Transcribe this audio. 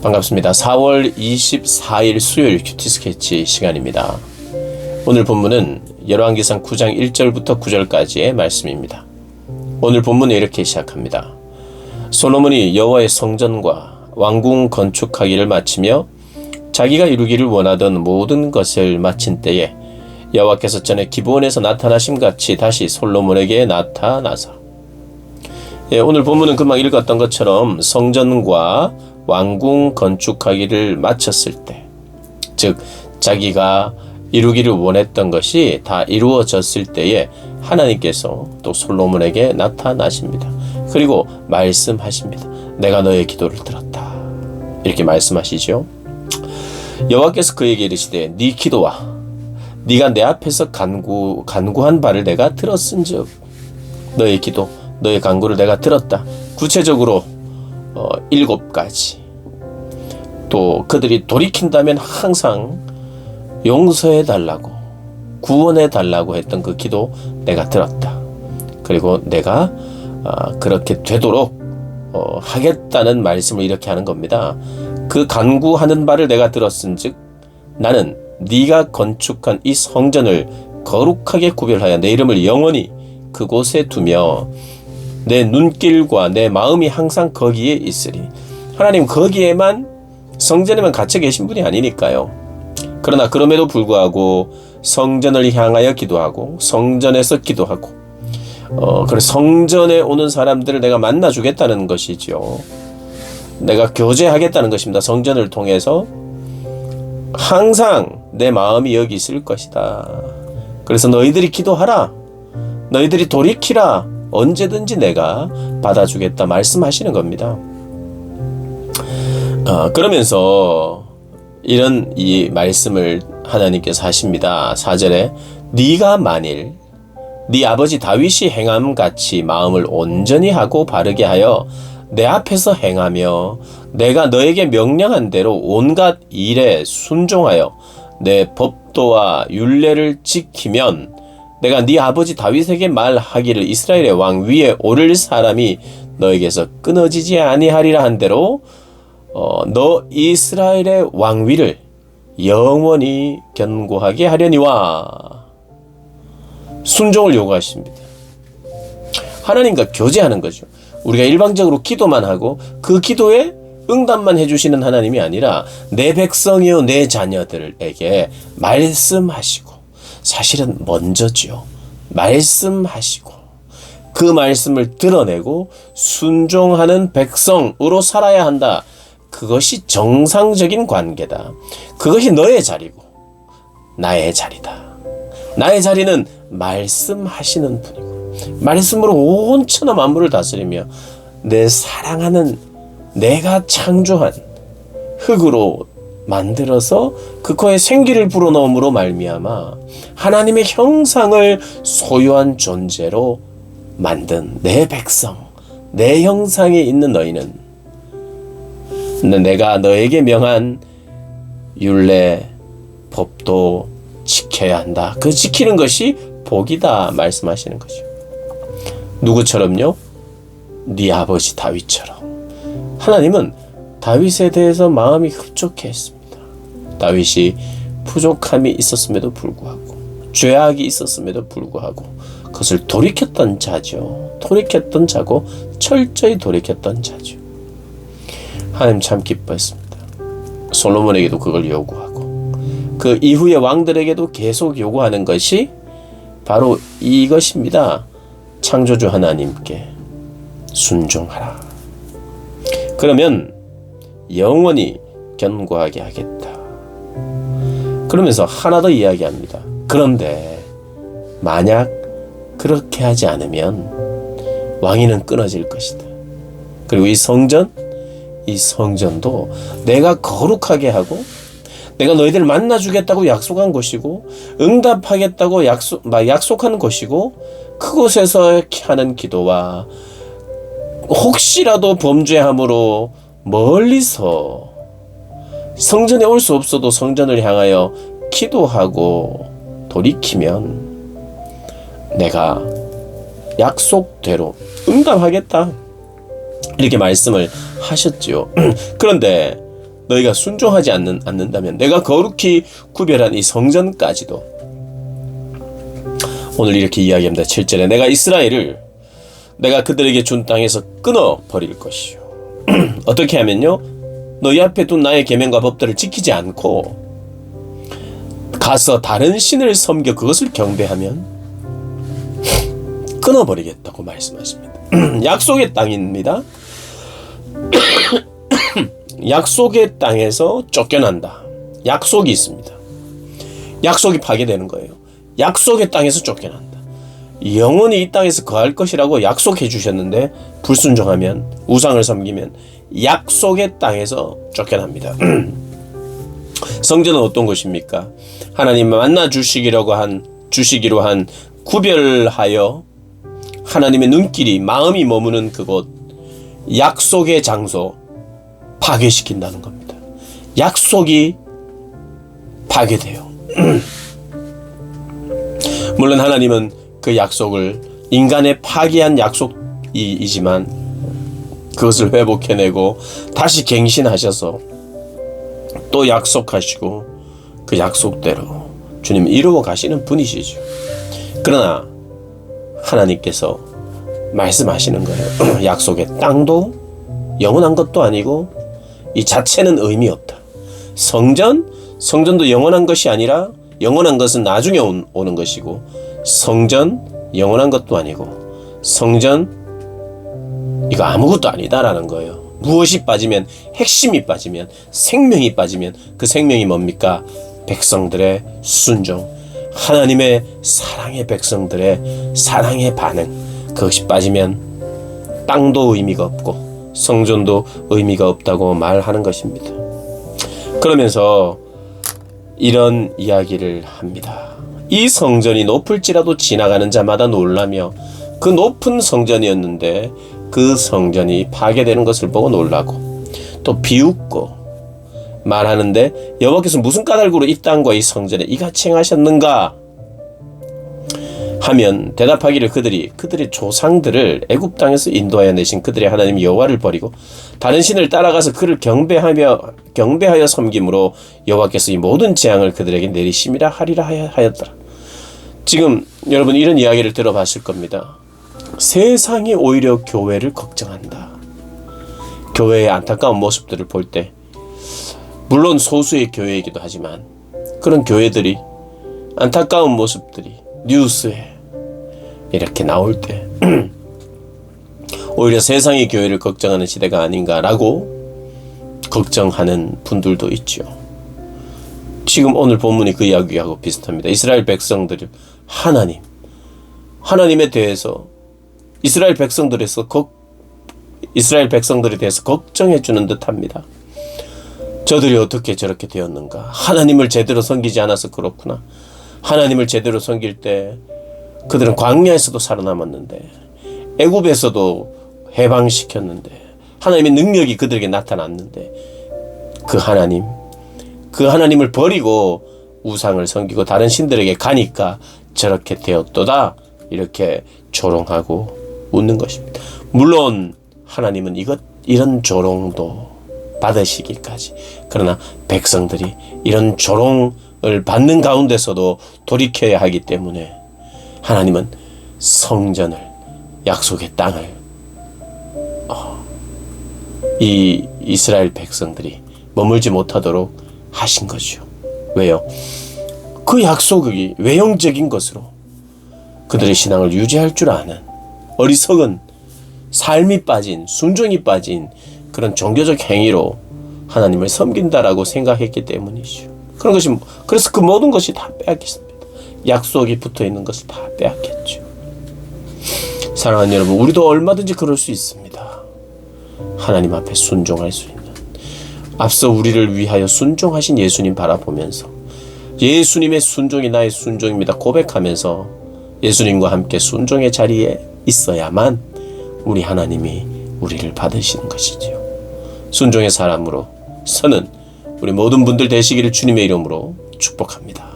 반갑습니다. 4월 24일 수요일 큐티 스케치 시간입니다. 오늘 본문은 열왕기상 9장 1절부터 9절까지의 말씀입니다. 오늘 본문은 이렇게 시작합니다. 솔로몬이 여호와의 성전과 왕궁 건축하기를 마치며 자기가 이루기를 원하던 모든 것을 마친 때에 여호와께서 전에 기브온에서 나타나심 같이 다시 솔로몬에게 나타나사. 오늘 본문은 금방 읽었던 것처럼 성전과 왕궁 건축하기를 마쳤을 때, 즉 자기가 이루기를 원했던 것이 다 이루어졌을 때에 하나님께서 또 솔로몬에게 나타나십니다. 그리고 말씀하십니다. 내가 너의 기도를 들었다. 이렇게 말씀하시죠. 여호와께서 그에게 이르시되 네 기도와 네가 내 앞에서 간구한 바를 내가 들었은즉 너의 기도, 너의 간구를 내가 들었다. 구체적으로 7가지. 또 그들이 돌이킨다면 항상 용서해달라고, 구원해달라고 했던 그 기도 내가 들었다. 그리고 내가 그렇게 되도록 하겠다는 말씀을 이렇게 하는 겁니다. 그 간구하는 바를 내가 들었은즉 나는 네가 건축한 이 성전을 거룩하게 구별하여 내 이름을 영원히 그곳에 두며 내 눈길과 내 마음이 항상 거기에 있으리. 하나님 거기에만, 성전에만 갇혀 계신 분이 아니니까요. 그러나 그럼에도 불구하고 성전을 향하여 기도하고 성전에서 기도하고 그래서 성전에 오는 사람들을 내가 만나주겠다는 것이죠. 내가 교제하겠다는 것입니다. 성전을 통해서 항상 내 마음이 여기 있을 것이다. 그래서 너희들이 기도하라, 너희들이 돌이키라, 언제든지 내가 받아주겠다 말씀하시는 겁니다. 그러면서 이런 이 말씀을 하나님께서 하십니다. 4절에 네가 만일 네 아버지 다윗이 행함같이 마음을 온전히 하고 바르게 하여 내 앞에서 행하며 내가 너에게 명령한 대로 온갖 일에 순종하여 내 법도와 율례를 지키면 내가 네 아버지 다윗에게 말하기를 이스라엘의 왕 위에 오를 사람이 너에게서 끊어지지 아니하리라 한 대로 너 이스라엘의 왕 위를 영원히 견고하게 하려니와. 순종을 요구하십니다. 하나님과 교제하는 거죠. 우리가 일방적으로 기도만 하고 그 기도에 응답만 해주시는 하나님이 아니라 내 백성이요 내 자녀들에게 말씀하시고, 사실은 먼저지요. 말씀하시고 그 말씀을 드러내고 순종하는 백성으로 살아야 한다. 그것이 정상적인 관계다. 그것이 너의 자리고 나의 자리다. 나의 자리는 말씀하시는 분이고 말씀으로 온 천하 만물을 다스리며 내 사랑하는 내가 창조한 흙으로 만들어서 그 코에 생기를 불어넣음으로 말미암아 하나님의 형상을 소유한 존재로 만든 내 백성, 내 형상에 있는 너희는 내가 너에게 명한 율례, 법도 지켜야 한다. 그 지키는 것이 복이다 말씀하시는 거죠. 누구처럼요? 네 아버지 다윗처럼. 하나님은 다윗에 대해서 마음이 흡족해 했습니다. 다윗이 부족함이 있었음에도 불구하고, 죄악이 있었음에도 불구하고 그것을 돌이켰던 자죠. 돌이켰던 자고 철저히 돌이켰던 자죠. 하나님 참 기뻐했습니다. 솔로몬에게도 그걸 요구하고 그 이후의 왕들에게도 계속 요구하는 것이 바로 이것입니다. 창조주 하나님께 순종하라. 그러면 영원히 견고하게 하겠다. 그러면서 하나 더 이야기합니다. 그런데 만약 그렇게 하지 않으면 왕위는 끊어질 것이다. 그리고 이 성전도 내가 거룩하게 하고 내가 너희들 만나주겠다고 약속한 곳이고 응답하겠다고 약속한 곳이고 그곳에서 하는 기도와 혹시라도 범죄함으로 멀리서 성전에 올 수 없어도 성전을 향하여 기도하고 돌이키면 내가 약속대로 응답하겠다. 이렇게 말씀을 하셨지요. 그런데 너희가 순종하지 않는다면 내가 거룩히 구별한 이 성전까지도, 오늘 이렇게 이야기합니다. 7절에 내가 이스라엘을 내가 그들에게 준 땅에서 끊어버릴 것이요. 어떻게 하면요, 너희 앞에 둔 나의 계명과 법들을 지키지 않고 가서 다른 신을 섬겨 그것을 경배하면 끊어버리겠다고 말씀하십니다. 약속의 땅입니다. 약속의 땅에서 쫓겨난다. 약속이 있습니다. 약속이 파괴되는 거예요. 약속의 땅에서 쫓겨난다. 영원히 이 땅에서 거할 것이라고 약속해 주셨는데 불순종하면, 우상을 섬기면 약속의 땅에서 쫓겨납니다. 성전은 어떤 곳입니까? 하나님 만나 주시기로 한 구별하여 하나님의 눈길이, 마음이 머무는 그곳, 약속의 장소 파괴시킨다는 겁니다. 약속이 파괴돼요. 물론 하나님은 그 약속을 인간의 파괴한 약속이지만 그것을 회복해내고 다시 갱신하셔서 또 약속하시고 그 약속대로 주님 이루어 가시는 분이시죠. 그러나 하나님께서 말씀하시는 거예요. 약속의 땅도 영원한 것도 아니고 이 자체는 의미 없다. 성전도 영원한 것이 아니라, 영원한 것은 나중에 오는 것이고, 성전 영원한 것도 아니고, 성전 이거 아무것도 아니다라는 거예요. 무엇이 빠지면, 핵심이 빠지면, 생명이 빠지면 그 생명이 뭡니까? 백성들의 순종, 하나님의 사랑의 백성들의 사랑의 반응, 그것이 빠지면 땅도 의미가 없고 성전도 의미가 없다고 말하는 것입니다. 그러면서 이런 이야기를 합니다. 이 성전이 높을지라도 지나가는 자마다 놀라며, 그 높은 성전이었는데 그 성전이 파괴되는 것을 보고 놀라고, 또 비웃고 말하는데 여호와께서 무슨 까닭으로 이 땅과 이 성전에 이같이 행하셨는가 하면 대답하기를, 그들의 조상들을 애굽 땅에서 인도하여 내신 그들의 하나님 여호와를 버리고 다른 신을 따라가서 그를 경배하여 섬김으로 여호와께서 이 모든 재앙을 그들에게 내리심이라 하리라 하였더라. 지금 여러분 이런 이야기를 들어봤을 겁니다. 세상이 오히려 교회를 걱정한다. 교회의 안타까운 모습들을 볼 때, 물론 소수의 교회이기도 하지만 그런 교회들이, 안타까운 모습들이 뉴스에 이렇게 나올 때 오히려 세상이 교회를 걱정하는 시대가 아닌가라고 걱정하는 분들도 있죠. 지금 오늘 본문이 그 이야기하고 비슷합니다. 이스라엘 백성들이 하나님에 대해서, 이스라엘 백성들에 대해서 걱정해 주는 듯합니다. 저들이 어떻게 저렇게 되었는가? 하나님을 제대로 섬기지 않아서 그렇구나. 하나님을 제대로 섬길 때 그들은 광야에서도 살아남았는데, 애굽에서도 해방시켰는데, 하나님의 능력이 그들에게 나타났는데, 그 하나님을 버리고 우상을 섬기고 다른 신들에게 가니까 저렇게 되었도다. 이렇게 조롱하고 웃는 것입니다. 물론 하나님은 이런 조롱도 받으시기까지, 그러나 백성들이 이런 조롱을 받는 가운데서도 돌이켜야 하기 때문에 하나님은 성전을, 약속의 땅을 이 이스라엘 백성들이 머물지 못하도록 하신 거죠. 왜요? 그 약속이 외형적인 것으로 그들의 신앙을 유지할 줄 아는 어리석은 삶이 빠진, 순종이 빠진 그런 종교적 행위로 하나님을 섬긴다라고 생각했기 때문이죠. 그래서 그 모든 것이 다 빼앗겼습니다. 약속이 붙어있는 것을 다 빼앗겼죠. 사랑하는 여러분, 우리도 얼마든지 그럴 수 있습니다. 하나님 앞에 순종할 수 있는, 앞서 우리를 위하여 순종하신 예수님 바라보면서 예수님의 순종이 나의 순종입니다 고백하면서 예수님과 함께 순종의 자리에 있어야만 우리 하나님이 우리를 받으시는 것이죠. 순종의 사람으로 서는 우리 모든 분들 되시기를 주님의 이름으로 축복합니다.